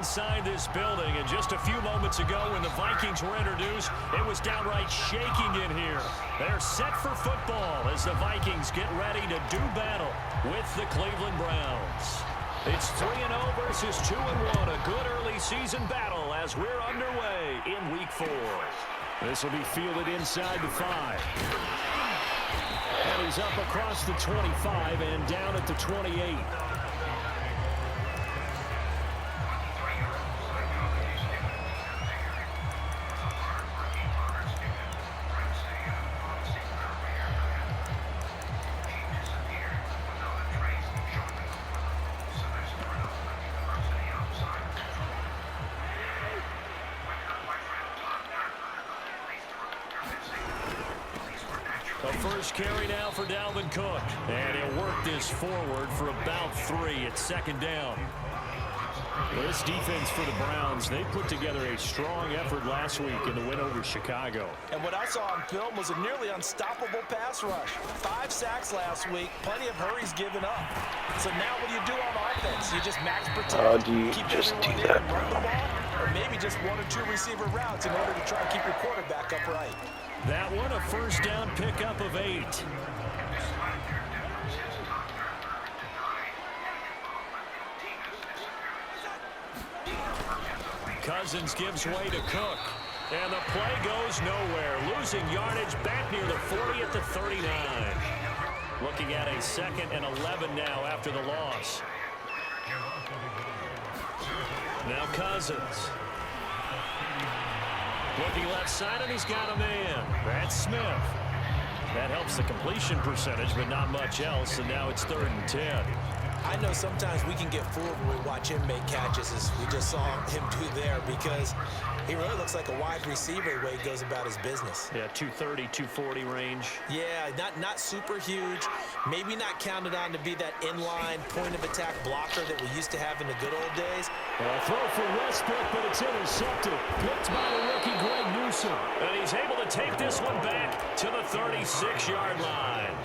Inside this building, and just a few moments ago when the Vikings were introduced, it was downright shaking in here. They're set for football as the Vikings get ready to do battle with the Cleveland Browns. It's 3-0 versus 2-1, a good early season battle as we're underway in Week 4. This will be fielded inside the 5. And he's up across the 25 and down at the 28. First carry now for Dalvin Cook. And he'll work this forward for about 3 at second down. This defense for the Browns, they put together a strong effort last week in the win over Chicago. And what I saw on film was a nearly unstoppable pass rush. 5 sacks last week, plenty of hurries given up. So now what do you do on offense? You just max protect, do you keep just everyone do in that, and run the ball, or maybe just 1 or 2 receiver routes in order to try and keep your quarterback upright. That one a first down pickup of 8. Cousins gives way to Cook. And the play goes nowhere. Losing yardage back near the 40 at the 39. Looking at a 2nd and 11 now after the loss. Now Cousins. Looking left side, and he's got a man. That's Smith. That helps the completion percentage, but not much else, and now it's 3rd and 10. I know sometimes we can get fooled when we watch him make catches, as we just saw him do there, because he really looks like a wide receiver the way he goes about his business. Yeah, 230, 240 range. Yeah, not super huge. Maybe not counted on to be that inline point-of-attack blocker that we used to have in the good old days. Well, a throw for Westbrook, but it's intercepted. Picked by the rookie Greg Newsome. And he's able to take this one back to the 36-yard line.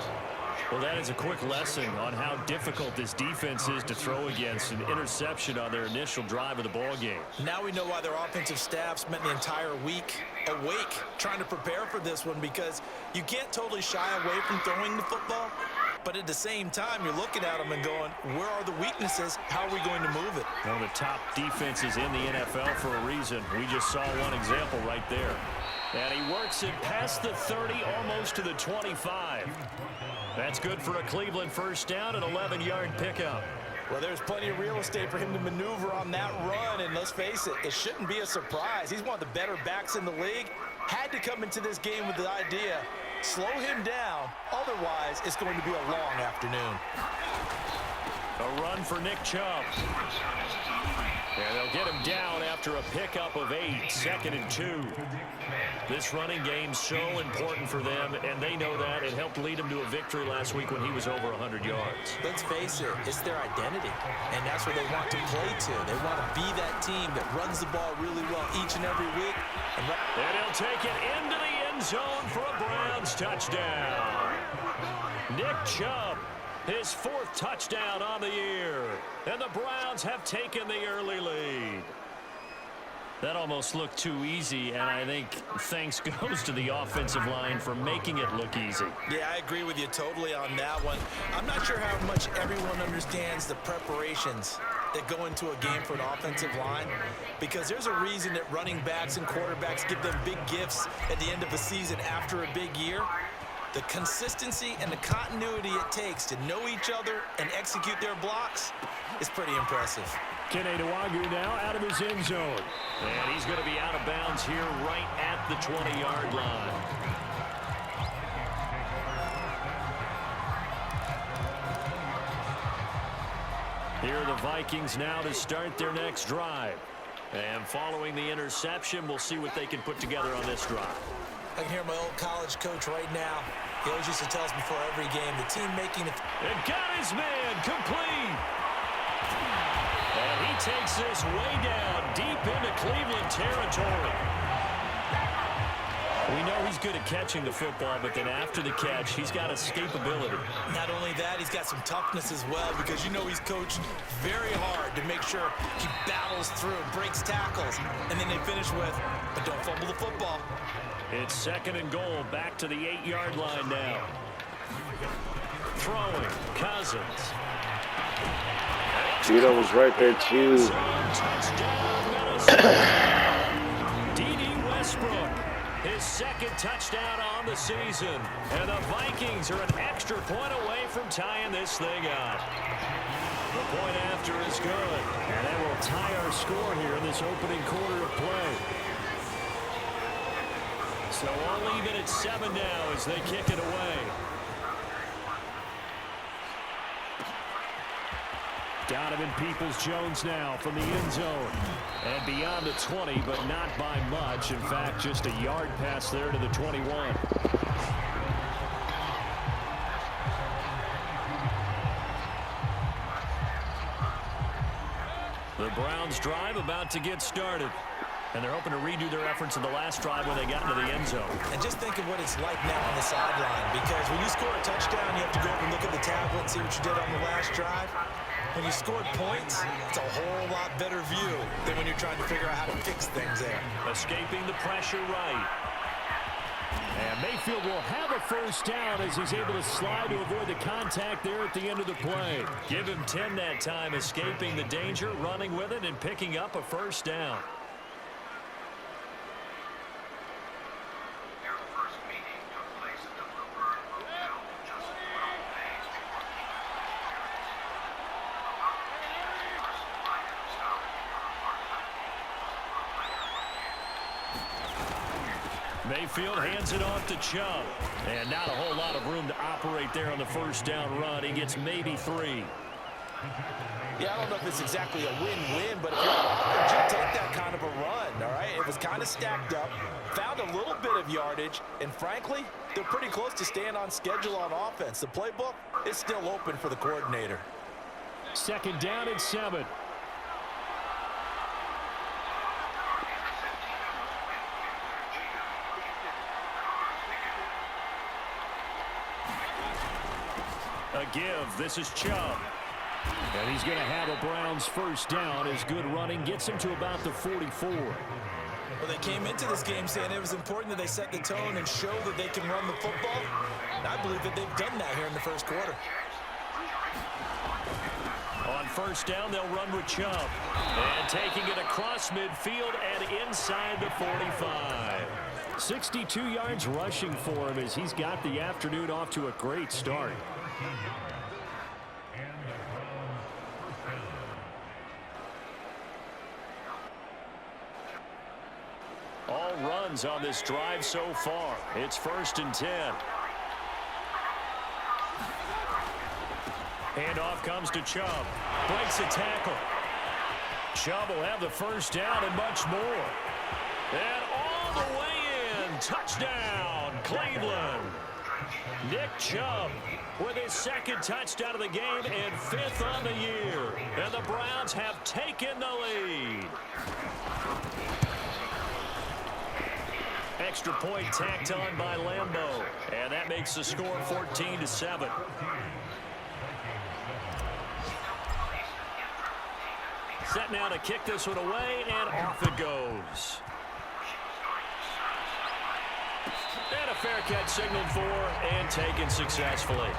Well, that is a quick lesson on how difficult this defense is to throw against. An interception on their initial drive of the ball game. Now we know why their offensive staff spent the entire week awake trying to prepare for this one, because you can't totally shy away from throwing the football. But at the same time, you're looking at them and going, where are the weaknesses? How are we going to move it? One of the top defenses in the NFL for a reason. We just saw one example right there. And he works it past the 30, almost to the 25. That's good for a Cleveland first down, an 11-yard pickup. Well, there's plenty of real estate for him to maneuver on that run, and let's face it, it shouldn't be a surprise. He's one of the better backs in the league. Had to come into this game with the idea, slow him down, otherwise it's going to be a long afternoon. A run for Nick Chubb. And they'll get him down after a pickup of 8, 2nd and 2. This running game's so important for them, and they know that. It helped lead them to a victory last week when he was over 100 yards. Let's face it, it's their identity, and that's what they want to play to. They want to be that team that runs the ball really well each and every week. And he'll take it into the end zone for a Browns touchdown. Nick Chubb, his 4th touchdown on the year, and the Browns have taken the early lead. That almost looked too easy, and I think thanks goes to the offensive line for making it look easy. Yeah, I agree with you totally on that one. I'm not sure how much everyone understands the preparations that go into a game for an offensive line, because there's a reason that running backs and quarterbacks give them big gifts at the end of the season after a big year. The consistency and the continuity it takes to know each other and execute their blocks is pretty impressive. Kene Nwangwu now out of his end zone. And he's going to be out of bounds here right at the 20-yard line. Here are the Vikings now to start their next drive. And following the interception, we'll see what they can put together on this drive. I can hear my old college coach right now. He always used to tell us before every game, the team making it. And got his man complete. And he takes this way down deep into Cleveland territory. We know he's good at catching the football, but then after the catch, he's got escapability. Not only that, he's got some toughness as well, because you know he's coached very hard to make sure he battles through, breaks tackles, and then they finish with, but don't fumble the football. It's 2nd and goal, back to the 8-yard line now. Throwing, Cousins. Tito was right there, too. D.D. Westbrook, his 2nd touchdown on the season. And the Vikings are an extra point away from tying this thing up. The point after is good. And that will tie our score here in this opening quarter of play. So all even at 7 now as they kick it away. Donovan Peoples-Jones now from the end zone. And beyond the 20, but not by much. In fact, just a yard pass there to the 21. The Browns drive about to get started. And they're hoping to redo their efforts in the last drive when they got into the end zone. And just think of what it's like now on the sideline, because when you score a touchdown, you have to go up and look at the tablet and see what you did on the last drive. When you scored points, it's a whole lot better view than when you're trying to figure out how to fix things there. Escaping the pressure right. And Mayfield will have a first down as he's able to slide to avoid the contact there at the end of the play. Give him 10 that time, escaping the danger, running with it, and picking up a first down. Mayfield hands it off to Chubb. And not a whole lot of room to operate there on the first down run. He gets maybe 3. Yeah, I don't know if it's exactly a win-win, but if you're a you take that kind of a run, all right? It was kind of stacked up, found a little bit of yardage, and frankly, they're pretty close to staying on schedule on offense. The playbook is still open for the coordinator. 2nd down and 7. A give. This is Chubb. And he's going to have a Browns first down as good running gets him to about the 44. Well, they came into this game saying it was important that they set the tone and show that they can run the football. And I believe that they've done that here in the first quarter. On first down, they'll run with Chubb. And taking it across midfield and inside the 45. 62 yards rushing for him as he's got the afternoon off to a great start. All runs on this drive so far. It's 1st and 10. Handoff comes to Chubb. Breaks a tackle. Chubb will have the first down and much more. And all the way in. Touchdown, Cleveland. Nick Chubb with his 2nd touchdown of the game and 5th on the year. And the Browns have taken the lead. Extra point tacked on by Lambeau. And that makes the score 14-7. Set now to kick this one away, and off it goes. And a fair catch signaled for and taken successfully.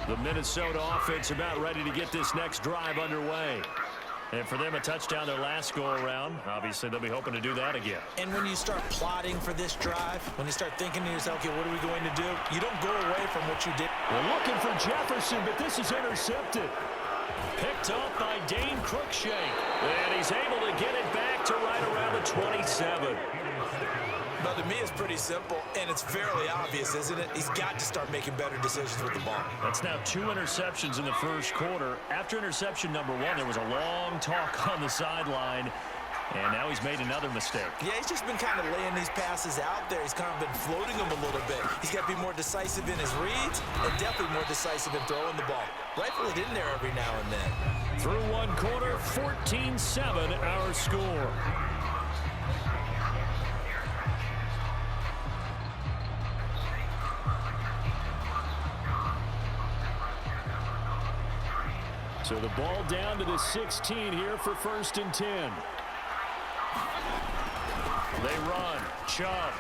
The Minnesota offense about ready to get this next drive underway. And for them, a touchdown their last go-around. Obviously, they'll be hoping to do that again. And when you start plotting for this drive, when you start thinking to yourself, okay, what are we going to do? You don't go away from what you did. We're looking for Jefferson, but this is intercepted. Picked up by Dane Cruikshank. And he's able to get it back to right around the 27. But to me, it's pretty simple, and it's fairly obvious, isn't it? He's got to start making better decisions with the ball. That's now 2 interceptions in the first quarter. After interception number 1, there was a long talk on the sideline. And now he's made another mistake. Yeah, he's just been kind of laying these passes out there. He's kind of been floating them a little bit. He's got to be more decisive in his reads and definitely more decisive in throwing the ball. Rifle it in there every now and then. Through one quarter, 14-7 our score. So the ball down to the 16 here for 1st and 10. They run. Chubb.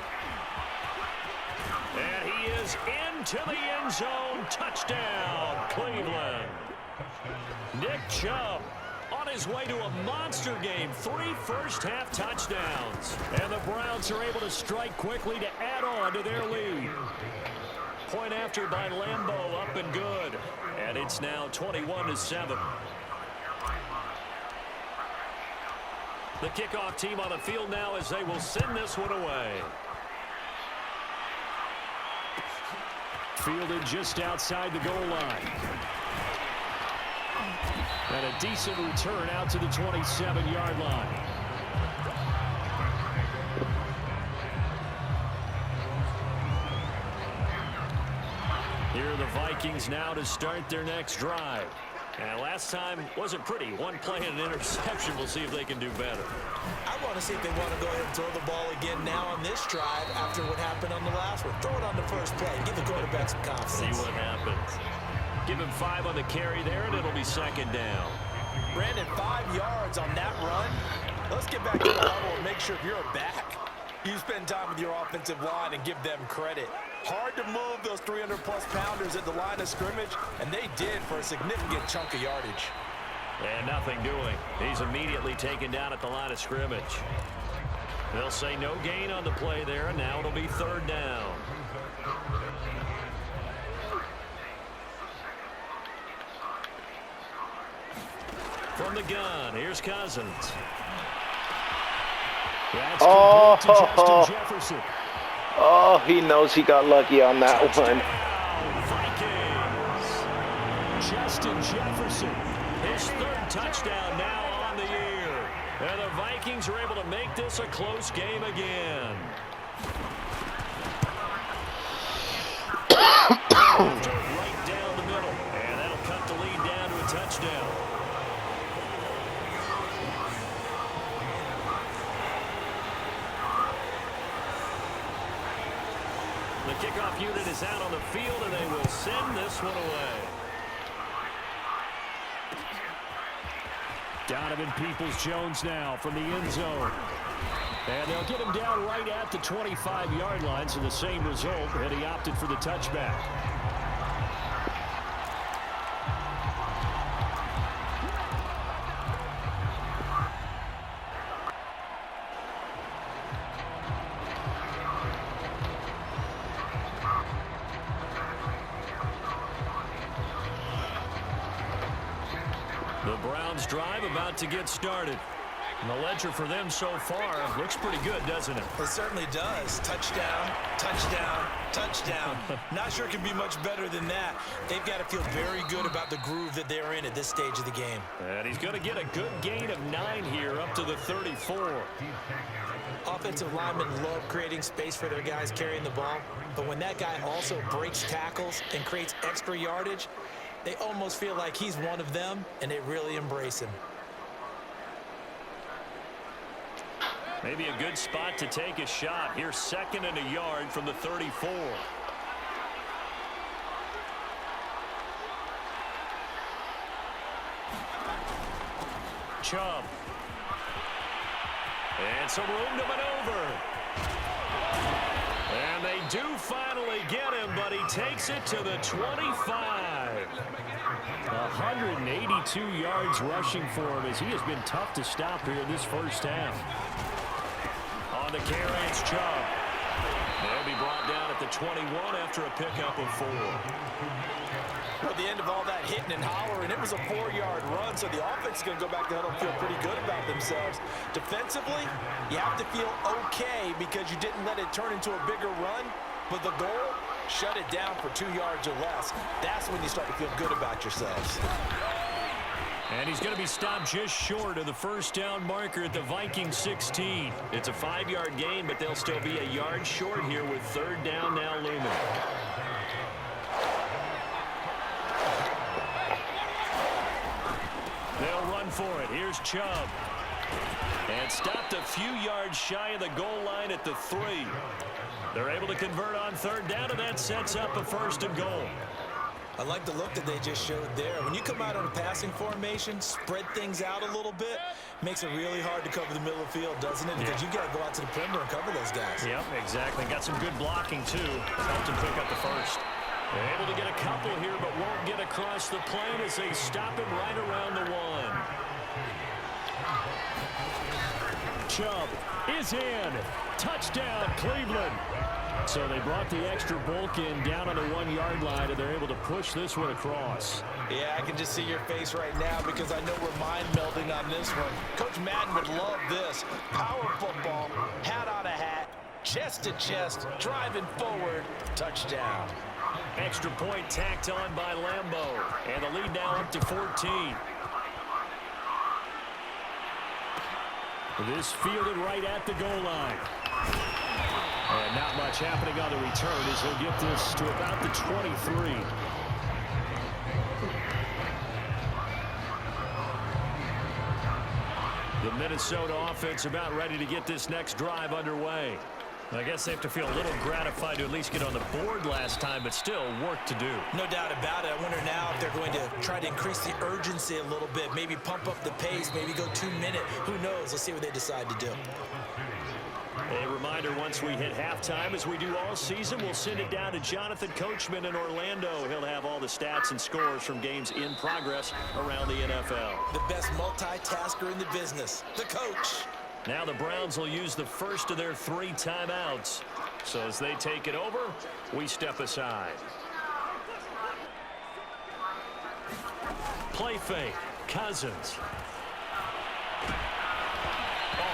And he is into the end zone. Touchdown, Cleveland. Nick Chubb on his way to a monster game. 3 first-half touchdowns. And the Browns are able to strike quickly to add on to their lead. Point after by Lambeau, up and good. And it's now 21-7. The kickoff team on the field now as they will send this one away. Fielded just outside the goal line. And a decent return out to the 27-yard line. Here are the Vikings now to start their next drive. And last time wasn't pretty. One play and an interception. We'll see if they can do better. I want to see if they want to go ahead and throw the ball again now on this drive after what happened on the last one. Throw it on the first play. Give the quarterback some confidence. See what happens. Give him 5 on the carry there, and it'll be 2nd down. Brandon, 5 yards on that run. Let's get back to the huddle and make sure if you're a back, you spend time with your offensive line and give them credit. Hard to move those 300-plus pounders at the line of scrimmage, and they did for a significant chunk of yardage. And nothing doing. He's immediately taken down at the line of scrimmage. They'll say no gain on the play there, and now it'll be 3rd down. From the gun, here's Cousins. That's complete to Justin Jefferson. Oh, he knows he got lucky on that one. Vikings. Justin Jefferson, his 3rd touchdown now on the year. And the Vikings are able to make this a close game again. Right down the middle, and that'll cut the lead down to a touchdown. The kickoff unit is out on the field, and they will send this one away. Donovan Peoples-Jones now from the end zone. And they'll get him down right at the 25-yard line, so the same result, and he opted for the touchback. The Browns drive about to get started. And the ledger for them so far looks pretty good, doesn't it? It certainly does. Touchdown, touchdown, touchdown. Not sure it can be much better than that. They've got to feel very good about the groove that they're in at this stage of the game. And he's going to get a good gain of 9 here up to the 34. Offensive linemen love creating space for their guys carrying the ball. But when that guy also breaks tackles and creates extra yardage, they almost feel like he's one of them, and they really embrace him. Maybe a good spot to take a shot. Here's 2nd and a yard from the 34. Chubb. And some room to maneuver. And they do finally get him, but he takes it to the 25. 182 yards rushing for him as he has been tough to stop here this first half. On the carry, it's Chubb. They'll be brought down at the 21 after a pickup of 4. At the end of all that hitting and hollering, it was a 4-yard run, so the offense is going to go back to huddle and feel pretty good about themselves. Defensively, you have to feel okay because you didn't let it turn into a bigger run, but the goal, shut it down for 2 yards or less. That's when you start to feel good about yourselves. And he's going to be stopped just short of the first down marker at the Vikings 16. It's a 5-yard gain, but they'll still be a yard short here with third down now looming. They'll run for it. Here's Chubb. And stopped a few yards shy of the goal line at the 3. They're able to convert on third down, and that sets up a 1st and goal. I like the look that they just showed there. When you come out on a passing formation, spread things out a little bit, makes it really hard to cover the middle of the field, doesn't it? Because you got to go out to the perimeter and cover those guys. Yep, exactly. Got some good blocking, too. Helped him pick up the 1st. They're able to get a couple here, but won't get across the plane as they stop him right around the 1. Chubb is in. Touchdown, Cleveland. So they brought the extra bulk in down on the 1-yard line, and they're able to push this one across. Yeah, I can just see your face right now because I know we're mind melding on this one. Coach Madden would love this. Power football, hat on a hat, chest to chest, driving forward, touchdown. Extra point tacked on by Lambeau, and the lead now up to 14. This fielded right at the goal line. And not much happening on the return as he'll get this to about the 23. The Minnesota offense about ready to get this next drive underway. I guess they have to feel a little gratified to at least get on the board last time, but still work to do. No doubt about it. I wonder now if they're going to try to increase the urgency a little bit, maybe pump up the pace, maybe go 2-minute. Who knows? Let's see what they decide to do. A reminder, once we hit halftime, as we do all season, we'll send it down to Jonathan Coachman in Orlando. He'll have all the stats and scores from games in progress around the NFL. The best multitasker in the business, the coach. Now the Browns will use the first of their 3 timeouts. So as they take it over, we step aside. Play fake. Cousins.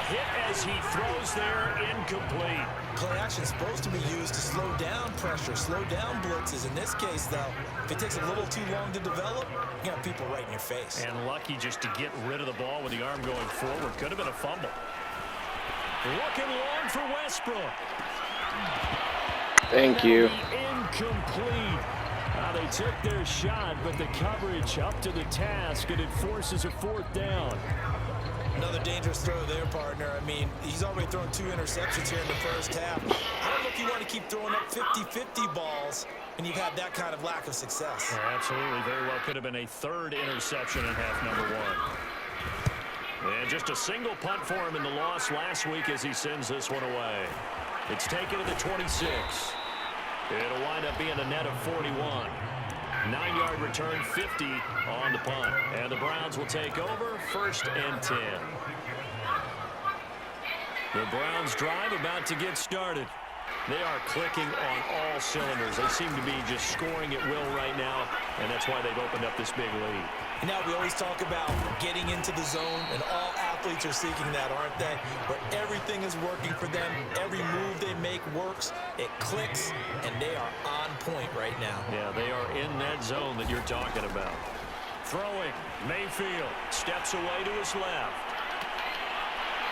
Hit as he throws there, incomplete. Play action is supposed to be used to slow down pressure, slow down blitzes. In this case, though, if it takes a little too long to develop, you got people right in your face. And lucky just to get rid of the ball with the arm going forward. Could have been a fumble. Looking long for Westbrook. Thank you. Incomplete. They took their shot, but the coverage up to the task, and it forces a 4th down. Another dangerous throw there, partner. I mean, he's already thrown 2 interceptions here in the first half. I don't know if you want to keep throwing up 50-50 balls and you've had that kind of lack of success. Oh, absolutely. Very well could have been a 3rd interception in half number 1. And just a single punt for him in the loss last week as he sends this one away. It's taken to the 26. It'll wind up being a net of 41. 9-yard return, 50 on the punt. And the Browns will take over, 1st and 10. The Browns drive about to get started. They are clicking on all cylinders. They seem to be just scoring at will right now, and that's why they've opened up this big lead. Now, we always talk about getting into the zone, and all athletes are seeking that, aren't they? Where everything is working for them. Every move they make works. It clicks, and they are on point right now. Yeah, they are in that zone that you're talking about. Throwing. Mayfield steps away to his left.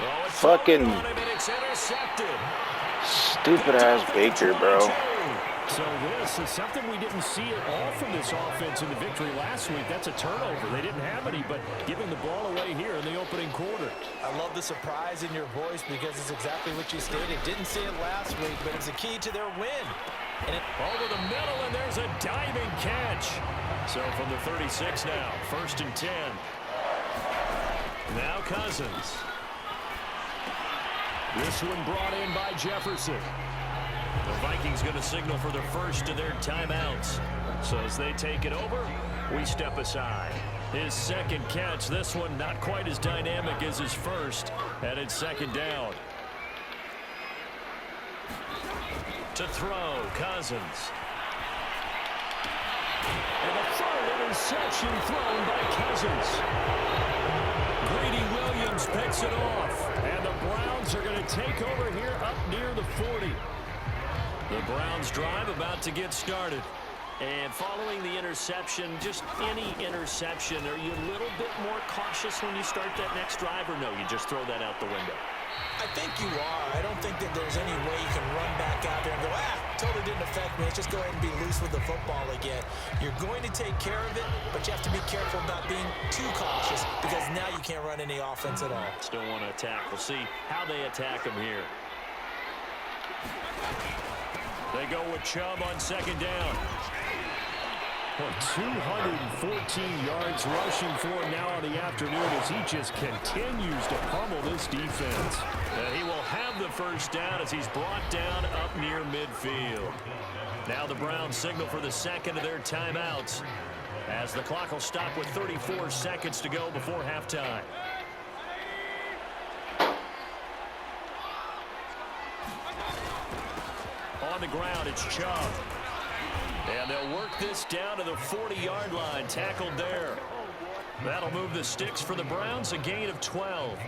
Oh, it's fucking on him, and it's intercepted. Stupid-ass Baker, bro. So this is something we didn't see at all from this offense in the victory last week. That's a turnover. They didn't have any, but giving the ball away here in the opening quarter. I love the surprise in your voice because it's exactly what you stated. Didn't see it last week, but it's a key to their win. And over the middle, and there's a diving catch. So from the 36 now, 1st and 10. Now Cousins. This one brought in by Jefferson. The Vikings going to signal for the first of their timeouts. So as they take it over, we step aside. His 2nd catch, this one not quite as dynamic as his first, and it's 2nd down. To throw, Cousins. And the 3rd interception thrown by Cousins. Greedy Williams picks it off, and the Browns are going to take over here up near the 40. The Browns drive about to get started. And following the interception, just any interception, are you a little bit more cautious when you start that next drive, or no, you just throw that out the window? I think you are. I don't think that there's any way you can run back out there and go, totally didn't affect me. Let's just go ahead and be loose with the football again. You're going to take care of it, but you have to be careful not being too cautious because now you can't run any offense at all. Still want to attack. We'll see how they attack him here. They go with Chubb on second down. 214 yards rushing for him now on the afternoon as he just continues to pummel this defense. He will have the first down as he's brought down up near midfield. Now the Browns signal for the second of their timeouts as the clock will stop with 34 seconds to go before halftime. On the ground, it's Chubb. And they'll work this down to the 40-yard line, tackled there. That'll move the sticks for the Browns, a gain of 12.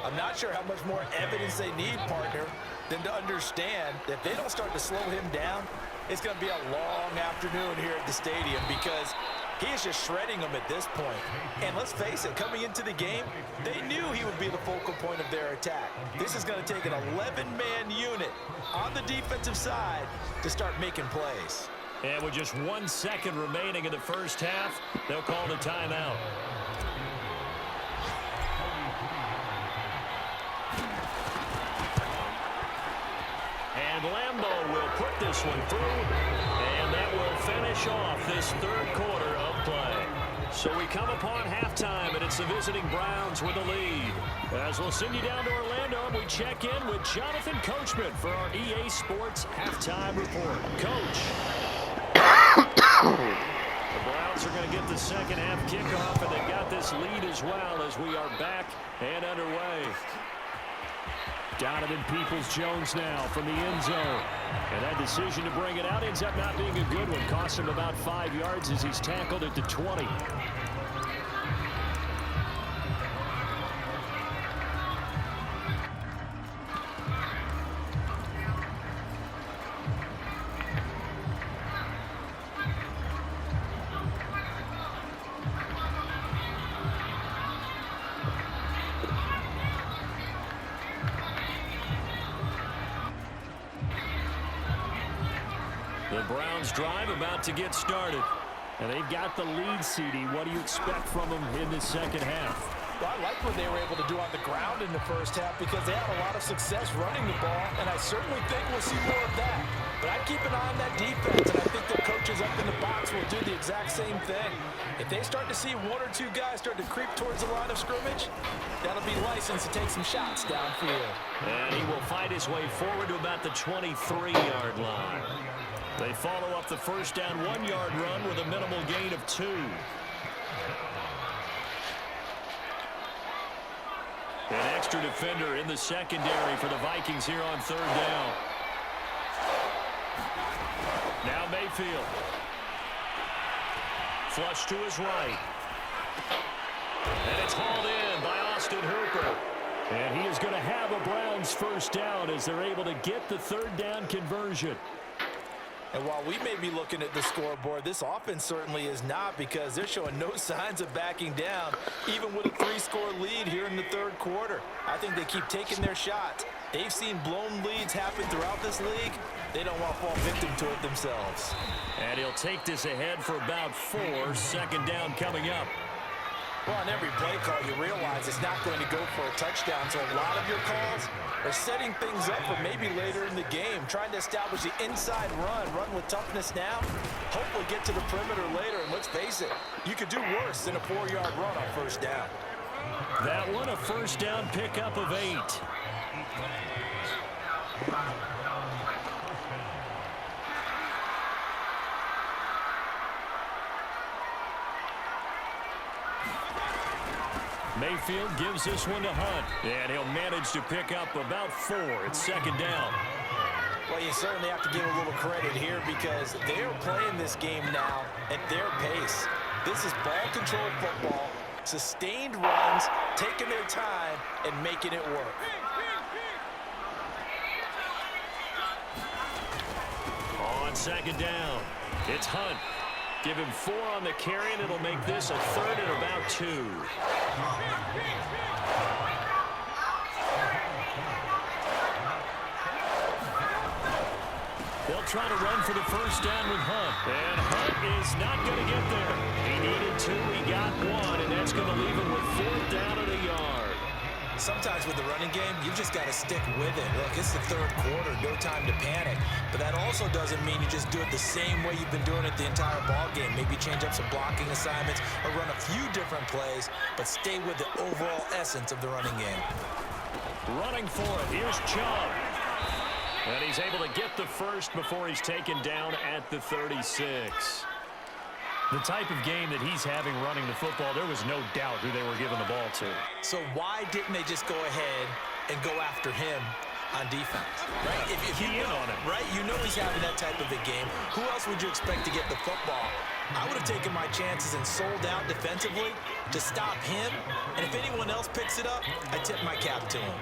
I'm not sure how much more evidence they need, partner, than to understand that if they don't start to slow him down, it's going to be a long afternoon here at the stadium because he is just shredding them at this point. And let's face it, coming into the game, they knew he would be the focal point of their attack. This is going to take an 11-man unit on the defensive side to start making plays. And with just 1 second remaining in the first half, they'll call the timeout. And Lambeau will put this one through, and that will finish off this third quarter of play. So we come upon halftime, and it's the visiting Browns with the lead. As we'll send you down to Orlando, and we check in with Jonathan Coachman for our EA Sports Halftime Report. Coach. The Browns are going to get the second half kickoff, and they've got this lead as well as we are back and underway. Donovan Peoples-Jones now from the end zone. And that decision to bring it out ends up not being a good one. Cost him about 5 yards as he's tackled at the 20. The Browns drive about to get started. And they've got the lead, CD. What do you expect from them in the second half? Well, I like what they were able to do on the ground in the first half because they had a lot of success running the ball, and I certainly think we'll see more of that. But I'd keep an eye on that defense, and I think the coaches up in the box will do the exact same thing. If they start to see 1 or 2 guys start to creep towards the line of scrimmage, that'll be licensed to take some shots downfield. And he will fight his way forward to about the 23-yard line. They follow up the first down 1-yard run with a minimal gain of 2. An extra defender in the secondary for the Vikings here on third down. Now Mayfield. Flush to his right. And it's hauled in by Austin Hooper. And he is going to have a Browns first down as they're able to get the third down conversion. And while we may be looking at the scoreboard, this offense certainly is not because they're showing no signs of backing down, even with a 3-score lead here in the third quarter. I think they keep taking their shots. They've seen blown leads happen throughout this league. They don't want to fall victim to it themselves. And he'll take this ahead for about 4. Second down coming up. Well, on every play call, you realize it's not going to go for a touchdown. So a lot of your calls are setting things up for maybe later in the game, trying to establish the inside run with toughness now, hopefully get to the perimeter later. And let's face it, you could do worse than a 4-yard run on first down. That one, a first down pickup of 8. Mayfield gives this one to Hunt, and he'll manage to pick up about 4. It's second down. Well, you certainly have to give a little credit here because they're playing this game now at their pace. This is ball control football, sustained runs, taking their time, and making it work. On second down, It's Hunt. Give him 4 on the carry, and it'll make this a 3rd and about 2. They'll try to run for the first down with Hunt. And Hunt is not going to get there. He needed 2. He got 1, and that's going to leave him with 4th down and a yard. Sometimes with the running game, you've just got to stick with it. Look, it's the 3rd quarter, no time to panic. But that also doesn't mean you just do it the same way you've been doing it the entire ball game. Maybe change up some blocking assignments or run a few different plays, but stay with the overall essence of the running game. Running for it, here's Chubb. And he's able to get the first before he's taken down at the 36. The type of game that he's having running the football, there was no doubt who they were giving the ball to. So why didn't they just go ahead and go after him on defense? Right? If you know, on him. Right? You know he's having that type of a game. Who else would you expect to get the football? I would have taken my chances and sold out defensively to stop him. And if anyone else picks it up, I tip my cap to him.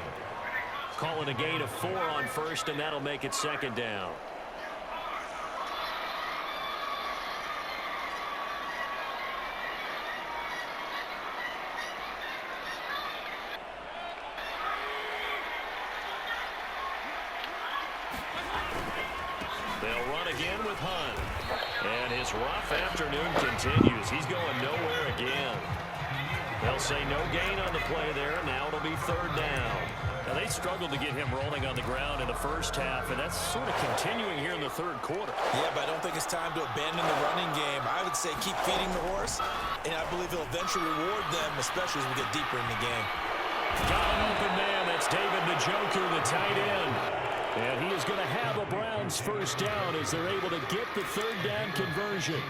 Calling a gain of 4 on first, and that'll make it 2nd down. They'll run again with Hunt. And his rough afternoon continues. He's going nowhere again. They'll say no gain on the play there. Now it'll be 3rd down. Now, they struggled to get him rolling on the ground in the first half, and that's sort of continuing here in the 3rd quarter. Yeah, but I don't think it's time to abandon the running game. I would say keep feeding the horse, and I believe he'll eventually reward them, especially as we get deeper in the game. Got an open man. That's David Njoku, the tight end. And he is going to have a Browns first down as they're able to get the 3rd down conversion.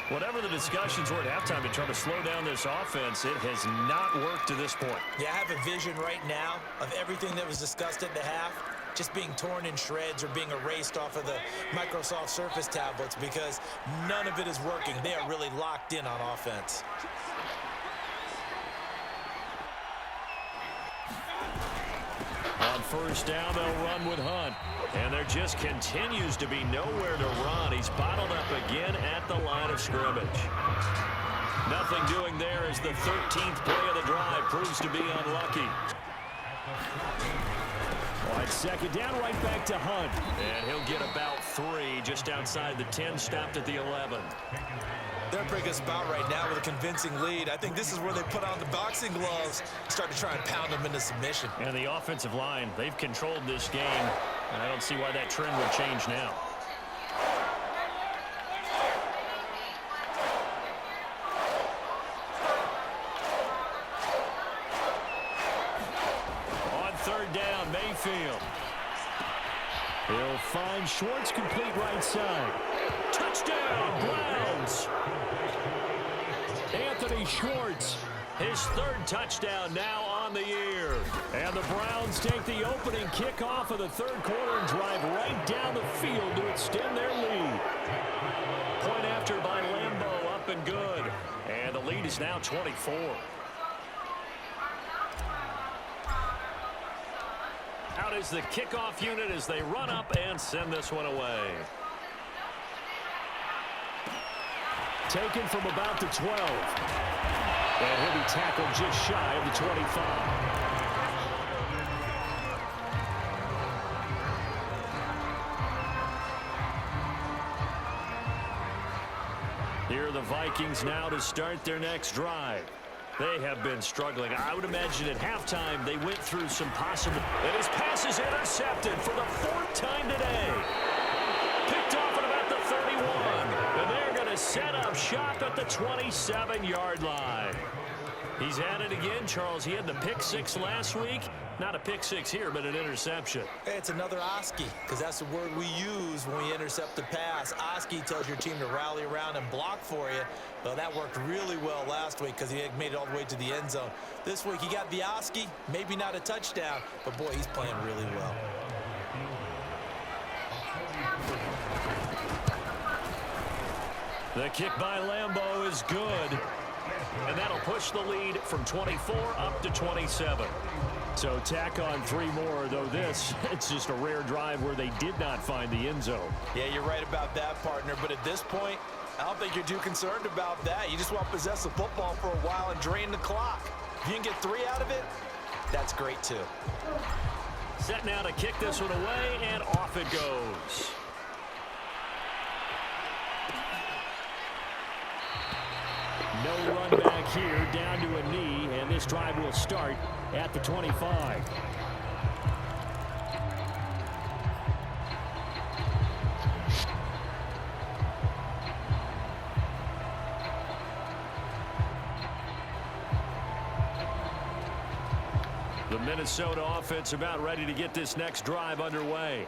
Whatever the discussions were at halftime to try to slow down this offense, it has not worked to this point. Yeah, I have a vision right now of everything that was discussed at the half just being torn in shreds or being erased off of the Microsoft Surface tablets because none of it is working. They are really locked in on offense. On first down, they'll run with Hunt. And there just continues to be nowhere to run. He's bottled up again at the line of scrimmage. Nothing doing there as the 13th play of the drive proves to be unlucky. Wide 2nd down, right back to Hunt. And he'll get about 3 just outside the 10, stopped at the 11. They're in a pretty good spot right now with a convincing lead. I think this is where they put on the boxing gloves, start to try and pound them into submission. And the offensive line, they've controlled this game. And I don't see why that trend would change now. On 3rd down, Mayfield. He'll find Schwartz, complete right side. Touchdown, Browns! Anthony Schwartz, his 3rd touchdown now on the year. And the Browns take the opening kickoff of the 3rd quarter and drive right down the field to extend their lead. Point after by Lambeau, up and good. And the lead is now 24. Out is the kickoff unit as they run up and send this one away. Taken from about the 12. And he'll be tackled just shy of the 25. Here are the Vikings now to start their next drive. They have been struggling. I would imagine at halftime they went through some possible... And his pass is intercepted for the 4th time today. Picked off at about the 31. And they're going to set up shop at the 27-yard line. He's at it again, Charles. He had the pick 6 last week. Not a pick 6 here, but an interception. Hey, it's another Oski, because that's the word we use when we intercept the pass. Oski tells your team to rally around and block for you. Well, that worked really well last week because he made it all the way to the end zone. This week, he got the Oski, maybe not a touchdown, but boy, he's playing really well. The kick by Lambeau is good. And that'll push the lead from 24 up to 27. So tack on 3 more, though this, it's just a rare drive where they did not find the end zone. Yeah, you're right about that, partner. But at this point, I don't think you're too concerned about that. You just want to possess the football for a while and drain the clock. If you can get 3 out of it, that's great too. Set now to kick this one away, and off it goes. No run back here, down to a knee, and this drive will start at the 25. The Minnesota offense about ready to get this next drive underway.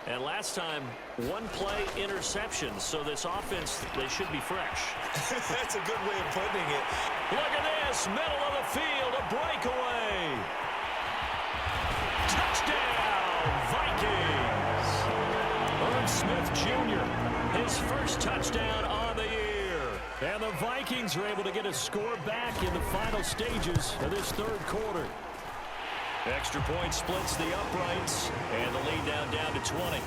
And last time, 1 play interception. So this offense, they should be fresh. That's a good way of putting it. Look at this, middle of the field, a breakaway. Touchdown, Vikings. Irv Smith Jr., his first touchdown on the year. And the Vikings are able to get a score back in the final stages of this 3rd quarter. Extra point splits the uprights, and the lead down to 20.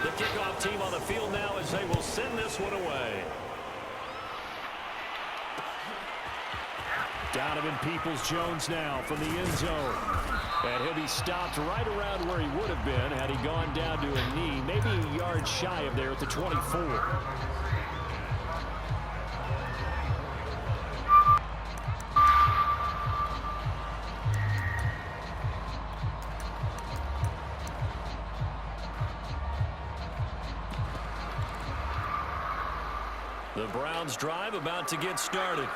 The kickoff team on the field now as they will send this one away. Donovan Peoples-Jones now from the end zone. And he'll be stopped right around where he would have been had he gone down to a knee, maybe a yard shy of there at the 24. The Browns drive about to get started.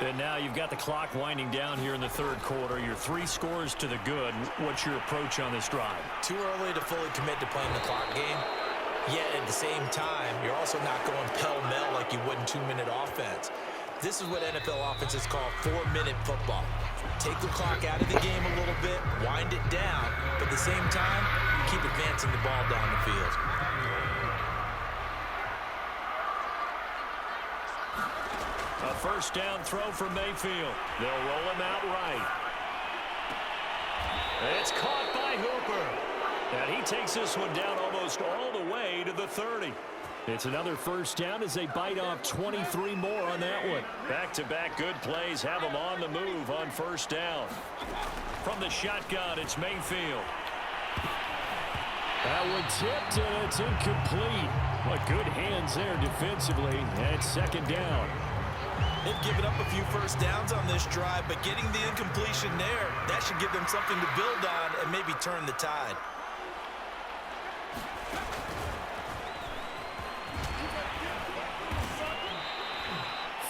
And now you've got the clock winding down here in the 3rd quarter. Your 3 scores to the good. What's your approach on this drive? Too early to fully commit to playing the clock game. Yet at the same time, you're also not going pell-mell like you would in 2-minute offense. This is what NFL offenses call 4-minute football. Take the clock out of the game a little bit, wind it down, but at the same time, keep advancing the ball down the field. A first down throw for Mayfield. They'll roll him out right. It's caught by Hooper. And he takes this one down almost all the way to the 30. It's another first down as they bite off 23 more on that one. Back-to-back good plays have them on the move on first down. From the shotgun, it's Mayfield. That one tipped, and it's incomplete. What good hands there defensively, and it's 2nd down. They've given up a few first downs on this drive, but getting the incompletion there, that should give them something to build on and maybe turn the tide.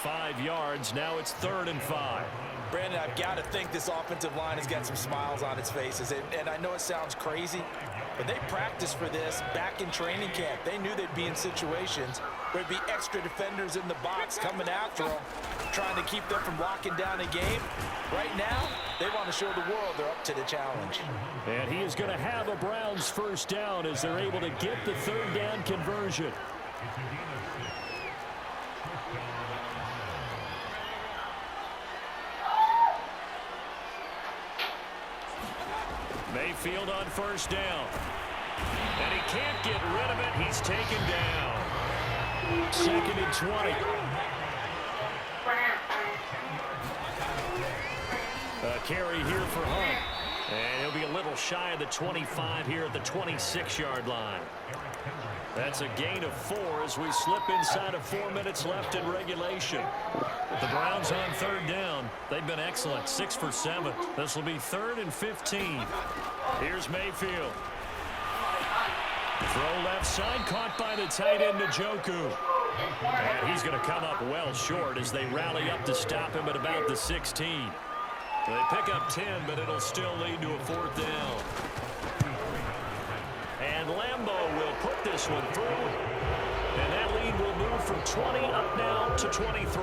Five yards. Now it's 3rd and 5. Brandon, I've got to think this offensive line has got some smiles on its faces. And I know it sounds crazy, but they practiced for this back in training camp. They knew they'd be in situations where there'd be extra defenders in the box coming after them, trying to keep them from locking down a game. Right now, they want to show the world they're up to the challenge. And he is going to have a Browns first down as they're able to get the 3rd down conversion. Mayfield on first down. And he can't get rid of it. He's taken down. 2nd and 20. A carry here for Hunt. And he'll be a little shy of the 25 here at the 26-yard line. That's a gain of 4 as we slip inside of 4 minutes left in regulation. The Browns on 3rd down. They've been excellent, 6 for 7. This will be 3rd and 15. Here's Mayfield. Throw left side, caught by the tight end, Njoku. And he's going to come up well short as they rally up to stop him at about the 16. They pick up 10, but it'll still lead to a 4th down. And Lambeau will put this one through. And that lead will move from 20 up now to 23.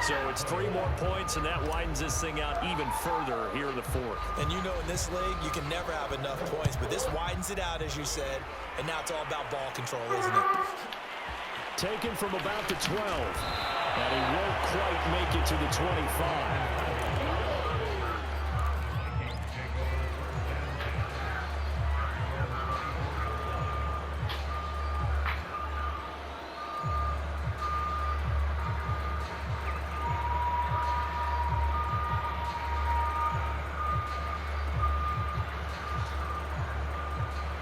So it's 3 more points, and that widens this thing out even further here in the fourth. And you know in this league, you can never have enough points, but this widens it out, as you said, and now it's all about ball control, isn't it? Taken from about the 12, and he won't quite make it to the 25.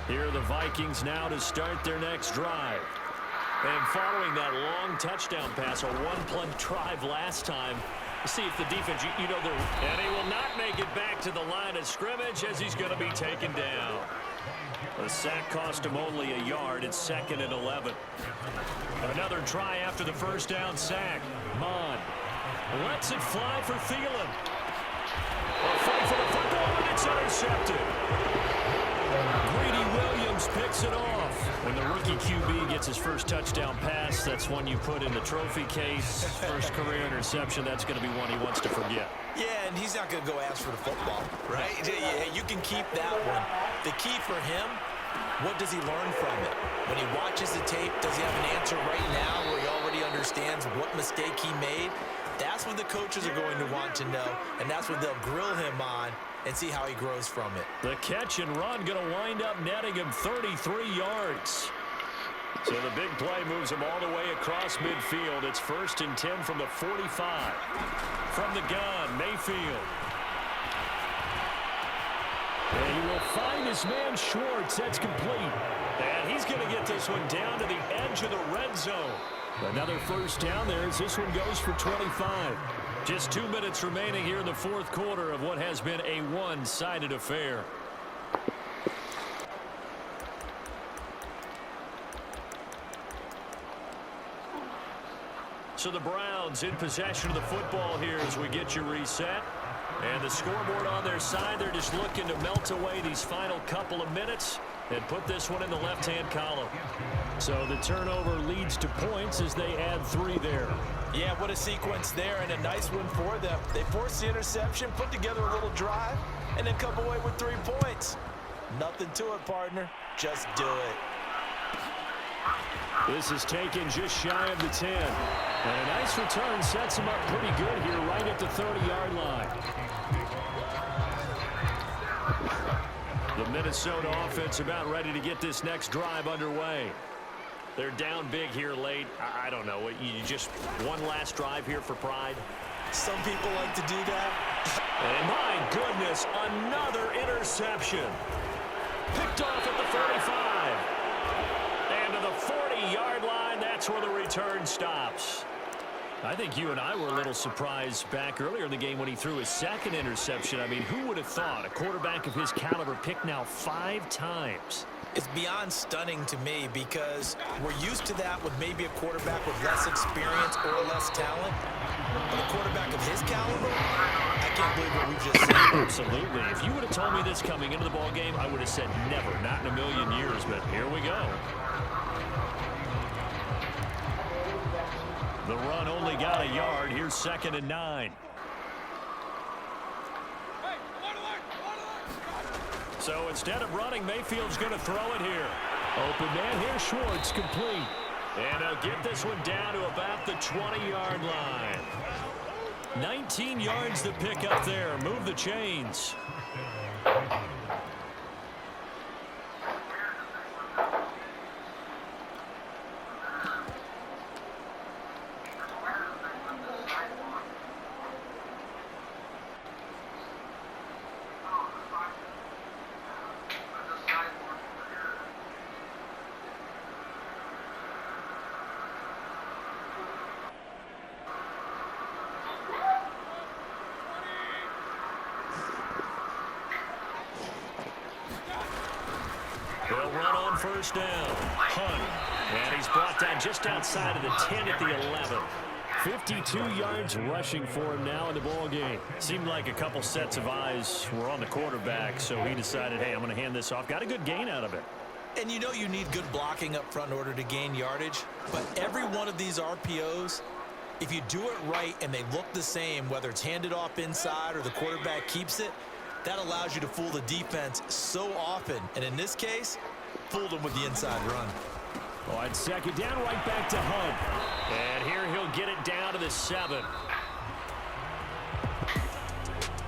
Here are the Vikings now to start their next drive. And following that long touchdown pass, a one-play drive last time, see if the defense, you know, and he will not make it back to the line of scrimmage as he's going to be taken down. The sack cost him only a yard. It's 2nd and 11. Another try after the first down sack. Mon lets it fly for Thielen. A fight for the football, and it's intercepted. Greedy Williams picks it off. When the rookie QB gets his first touchdown pass, that's one you put in the trophy case. First career interception, that's going to be one he wants to forget. Yeah, and he's not going to go ask for the football, right? Yeah, you can keep that one. The key for him, what does he learn from it? When he watches the tape, does he have an answer right now where he already understands what mistake he made? That's what the coaches are going to want to know, and that's what they'll grill him on and see how he grows from it. The catch and run going to wind up netting him 33 yards. So the big play moves him all the way across midfield. It's 1st and 10 from the 45. From the gun, Mayfield. And he will find his man Schwartz. That's complete. And he's going to get this one down to the edge of the red zone. Another first down there as this one goes for 25. Just 2 minutes remaining here in the fourth quarter of what has been a one-sided affair. So the Browns in possession of the football here as we get you reset. And the scoreboard on their side, they're just looking to melt away these final couple of minutes and put this one in the left-hand column. So the turnover leads to points as they add 3 there. Yeah, what a sequence there, and a nice one for them. They forced the interception, put together a little drive, and then come away with 3 points. Nothing to it, partner. Just do it. This is taken just shy of the 10. And a nice return sets him up pretty good here right at the 30-yard line. The Minnesota offense about ready to get this next drive underway. They're down big here late. I don't know. You just one last drive here for pride? Some people like to do that. And my goodness, another interception. Picked off at the 45. And to the 40-yard line, that's where the return stops. I think you and I were a little surprised back earlier in the game when he threw his 2nd interception. I mean, who would have thought a quarterback of his caliber picked now 5 times? It's beyond stunning to me because we're used to that with maybe a quarterback with less experience or less talent. But a quarterback of his caliber, I can't believe what we've just seen. Absolutely. If you would have told me this coming into the ball game, I would have said never, not in a million years. But here we go. The run only got a yard. Here's 2nd and 9. So instead of running, Mayfield's going to throw it here. Open man here, Schwartz, complete. And they'll get this one down to about the 20-yard line. 19 yards to pick up there. Move the chains. They'll run on first down. Hunt. And he's brought down just outside of the 10 at the 11. 52 yards rushing for him now in the ball game. Seemed like a couple sets of eyes were on the quarterback, so he decided, hey, I'm going to hand this off. Got a good gain out of it. And you know you need good blocking up front in order to gain yardage, but every one of these RPOs If you do it right and they look the same, whether it's handed off inside or the quarterback keeps it, that allows you to fool the defense so often. And in this case, fooled them with the inside run. On second down, right back to Hunt. And here he'll get it down to the 7.